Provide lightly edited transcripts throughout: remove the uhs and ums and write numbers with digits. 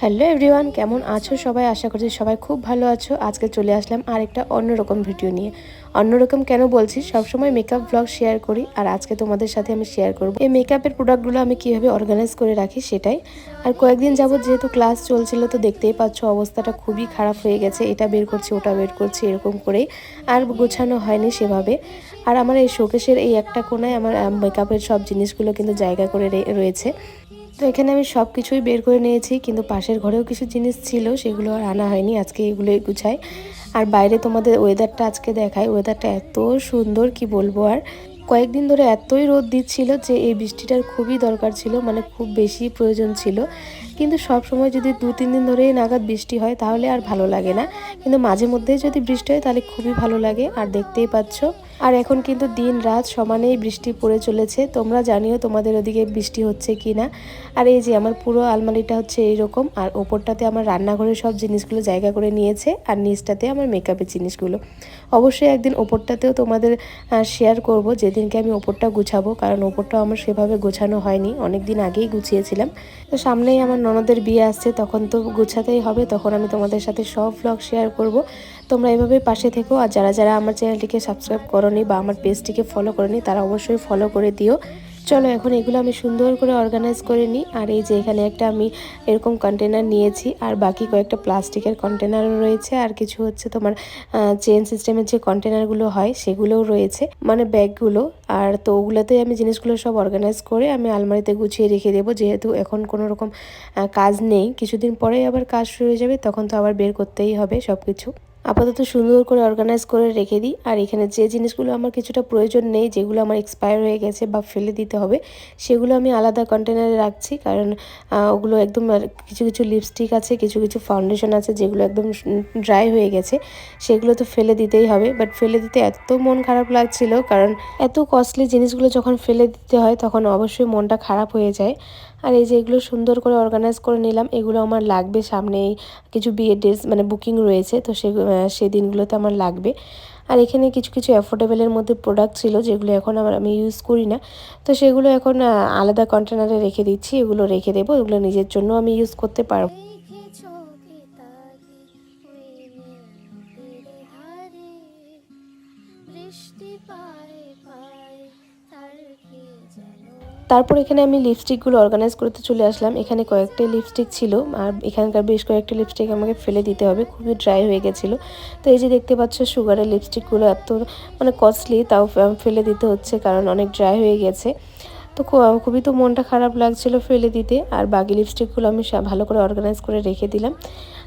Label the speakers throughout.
Speaker 1: Hello everyone, কেমন আছো সবাই? আশা করছি সবাই খুব ভালো আছো। আজকে চলে আসলাম আরেকটা অন্যরকম ভিডিও নিয়ে। অন্যরকম কেন বলছি, সবসময় মেকআপ ব্লগ শেয়ার করি, আর আজকে তোমাদের সাথে আমি শেয়ার করব এই মেকআপের প্রোডাক্টগুলো আমি কিভাবে অর্গানাইজ করে রাখি সেটাই। আর কয়েকদিন যাবত যেহেতু ক্লাস চলছিল, তো দেখতেই পাচ্ছ অবস্থাটা খুবই খারাপ হয়ে গেছে। এটা বের করছি, ওটা বের করছি, এরকম করেই আর গোছানো হয়নি সেভাবে। আর আমার এই শোকেসের এই একটা কোণায় আমার মেকআপের সব জিনিসগুলো কিন্তু জায়গা করে রয়েছে। তো এখানে আমি সব কিছুই বের করে নিয়েছি, কিন্তু পাশের ঘরেও কিছু জিনিস ছিল, সেগুলো আর আনা হয়নি। আজকে এগুলোই গুছাই। আর বাইরে তোমাদের ওয়েদারটা আজকে দেখাই। ওয়েদারটা এত সুন্দর, কি বলবো আর। কয়েকদিন ধরে এতই রোদ দিচ্ছিল যে এই বৃষ্টিটার খুবই দরকার ছিল, মানে খুব বেশি প্রয়োজন ছিল। কিন্তু সব সময় যদি 2-3 দিন ধরেই নাগাদ বৃষ্টি হয় তাহলে আর ভালো লাগে না, কিন্তু মাঝে মধ্যেই যদি বৃষ্টি হয় তাহলে খুবই ভালো লাগে। আর দেখতেই পাচ্ছ, আর এখন কিন্তু দিন রাত সমানেই বৃষ্টি পড়ে চলেছে। তোমরা জানিও তোমাদের ওদিকে বৃষ্টি হচ্ছে কি না। আর এই যে আমার পুরো আলমারিটা হচ্ছে এইরকম, আর ওপরটাতে আমার রান্নাঘরের সব জিনিসগুলো জায়গা করে নিয়েছে, আর নিচটাতে আমার মেকআপের জিনিসগুলো। অবশ্যই একদিন ওপরটাতেও তোমাদের শেয়ার করব, যেদিনকে আমি ওপরটা গুছাবো, কারণ ওপরটাও আমার সেভাবে গোছানো হয়নি, অনেক দিন আগেই গুছিয়েছিলাম। তো সামনেই আমার ননদের বিয়ে আসছে, তখন তো গুছাতেই হবে, তখন আমি তোমাদের সাথে সব ব্লগ শেয়ার করব। তোমরা এভাবেই পাশে থেকো। আর যারা যারা আমার চ্যানেলটিকে সাবস্ক্রাইব করোনি বা আমার পেজটিকে ফলো করোনি, তারা অবশ্যই ফলো করে দিও। চলো এখন এগুলো আমি সুন্দর করে অর্গানাইজ করে নিই। আর এই যে এখানে একটা আমি এরকম কন্টেনার নিয়েছি, আর বাকি কয়েকটা প্লাস্টিকের কন্টেনারও রয়েছে, আর কিছু হচ্ছে তোমার চেন সিস্টেমের যে কন্টেনারগুলো হয় সেগুলোও রয়েছে, মানে ব্যাগগুলো। আর তো ওগুলোতেই আমি জিনিসগুলো সব অর্গানাইজ করে আমি আলমারিতে গুছিয়ে রেখে দেবো, যেহেতু এখন কোনো রকম কাজ নেই। কিছুদিন পরেই আবার কাজ শুরু হয়ে যাবে, তখন তো আবার বের করতেই হবে সব কিছু। আপাতত সুন্দর করে অর্গানাইজ করে রেখে দিই। আর এখানে যে জিনিসগুলো আমার কিছুটা প্রয়োজন নেই, যেগুলো আমার এক্সপায়ার হয়ে গেছে বা ফেলে দিতে হবে, সেগুলো আমি আলাদা কন্টেনারে রাখছি। কারণ ওগুলো একদম, কিছু কিছু লিপস্টিক আছে, কিছু কিছু ফাউন্ডেশন আছে যেগুলো একদম ড্রাই হয়ে গেছে, সেগুলো তো ফেলে দিতেই হবে। বাট ফেলে দিতে এত মন খারাপ লাগছিল, কারণ এত কস্টলি জিনিসগুলো যখন ফেলে দিতে হয় তখন অবশ্যই মনটা খারাপ হয়ে যায়। আর এই যে এগুলো সুন্দর করে অর্গানাইজ করে নিলাম, এগুলো আমার লাগবে সামনেই। কিছু বিয়ের ড্রেস মানে বুকিং রয়েছে, তো সেই দিনগুলোতে আমার লাগবে। আর এখানে কিছু কিছু অ্যাফোর্ডেবলের মধ্যে প্রোডাক্ট ছিল, যেগুলো এখন আমি ইউজ করি না, তো সেগুলো এখন আলাদা কন্টেনারে রেখে দিচ্ছি। এগুলো রেখে দেবো, এগুলো নিজের জন্য আমি ইউজ করতে পারবো। তারপর এখানে আমি লিপস্টিকগুলো অর্গানাইজ করতে চলে আসলাম। এখানে কয়েকটা লিপস্টিক ছিল, আর এখানকার বেশ কয়েকটা লিপস্টিক আমাকে ফেলে দিতে হবে, খুবই ড্রাই হয়ে গেছিলো। তো এই যে দেখতে পাচ্ছ সুগারের লিপস্টিকগুলো এত মানে কস্টলি, তাও ফেলে দিতে হচ্ছে কারণ অনেক ড্রাই হয়ে গেছে। তো খুবই তো মনটা খারাপ লাগছিল ফেলে দিতে। আর বাকি লিপস্টিকগুলো আমি ভালো করে অর্গানাইজ করে রেখে দিলাম।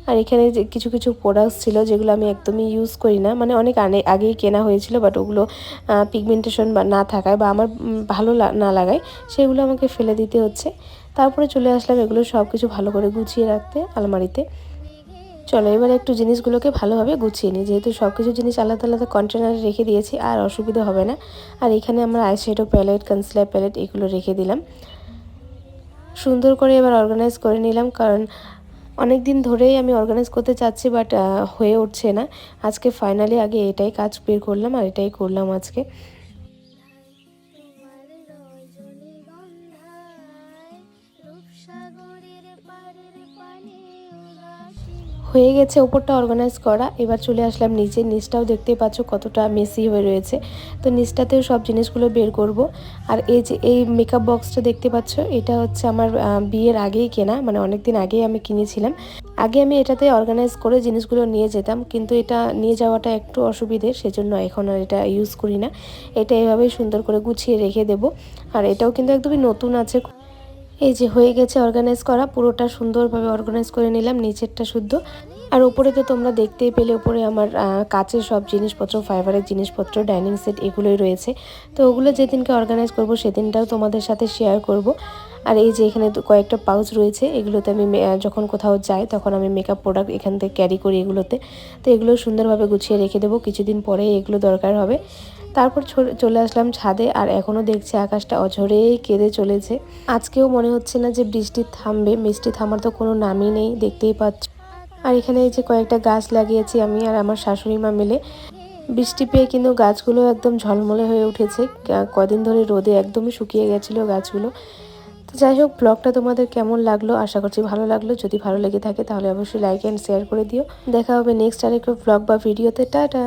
Speaker 1: আর এখানে যে কিছু কিছু প্রোডাক্টস ছিল যেগুলো আমি একদমই ইউজ করি না, মানে অনেক আগেই কেনা হয়েছিল, বাট ওগুলো পিগমেন্টেশন বা না থাকায় বা আমার ভালো না লাগায় সেগুলো আমাকে ফেলে দিতে হচ্ছে। তারপরে চলে আসলাম এগুলো সব কিছু ভালো করে গুছিয়ে রাখতে আলমারিতে। চলো এবার একটু জিনিসগুলোকে ভালোভাবে গুছিয়ে নিই, যেহেতু সব কিছু জিনিস আলাদা আলাদা কন্টেনারে রেখে দিয়েছি, আর অসুবিধা হবে না। আর এখানে আমার আইশ্যাডো প্যালেট, কনসিলার প্যালেট এগুলো রেখে দিলাম। সুন্দর করে এবার অর্গানাইজ করে নিলাম, কারণ অনেক দিন ধরেই আমি অর্গানাইজ করতে চাচ্ছি, বাট হয়ে উঠছে না। আজকে ফাইনালি আগে এটাই কাজ বের করলাম, আর এটাই করলাম আজকে। হয়ে গেছে ওপরটা অর্গানাইজ করা। এবার চলে আসলাম নিচটাও দেখতেই পাচ্ছ কতটা মেসি হয়ে রয়েছে। তো নিচটাতেও সব জিনিসগুলো বের করব। আর এই যে এই মেকআপ বক্সটা দেখতে পাচ্ছ, এটা হচ্ছে আমার বিয়ের আগেই কেনা, মানে অনেক দিন আগেই আমি কিনেছিলাম। আগে আমি এটাতে অর্গানাইজ করে জিনিসগুলো নিয়ে যেতাম, কিন্তু এটা নিয়ে যাওয়াটা একটু অসুবিধে, সেজন্য এখন আর এটা ইউজ করি না। এটা এভাবেই সুন্দর করে গুছিয়ে রেখে দেব। আর এটাও কিন্তু একদমই নতুন আছে। এই যে হয়ে গেছে অর্গানাইজ করা, পুরোটা সুন্দরভাবে অর্গানাইজ করে নিলাম, নিচেরটা শুদ্ধ। আর উপরে তো তোমরা দেখতেই পেলে, উপরে আমার কাচের সব জিনিসপত্র, ফাইবারের জিনিসপত্র, ডাইনিং সেট এগুলোই রয়েছে। তো ওগুলো যেদিনকে অর্গানাইজ করব সেদিনটাও তোমাদের সাথে শেয়ার করব। আর এই যে এখানে কয়েকটা পাউচ রয়েছে, এগুলোতে আমি যখন কোথাও যাই তখন আমি মেকআপ প্রোডাক্ট এখান থেকে ক্যারি করি এগুলোতে। তো এগুলো সুন্দরভাবে গুছিয়ে রেখে দেবো, কিছুদিন পরেই এগুলো দরকার হবে। তারপর চলে আসলাম ছাদে, আর এখনও দেখছি আকাশটা অঝরেই কেঁদে চলেছে। আজকেও মনে হচ্ছে না যে বৃষ্টি থামবে, বৃষ্টি থামার তো কোনো নামই নেই, দেখতেই পাচ্ছ। আর এখানে এই যে কয়েকটা গাছ লাগিয়েছি আমি আর আমার শাশুড়ি মা মিলে। বৃষ্টি পেয়ে কিন্তু গাছগুলো একদম ঝলমলে হয়ে উঠেছে। কদিন ধরে রোদে একদমই শুকিয়ে গেছিলো গাছগুলো। তো যাই হোক, ব্লগটা তোমাদের কেমন লাগলো আশা করছি ভালো লাগলো। যদি ভালো লেগে থাকে তাহলে অবশ্যই লাইক অ্যান্ড শেয়ার করে দিও। দেখা হবে নেক্সট আরেকটা ব্লগ বা ভিডিওতে। টাটা।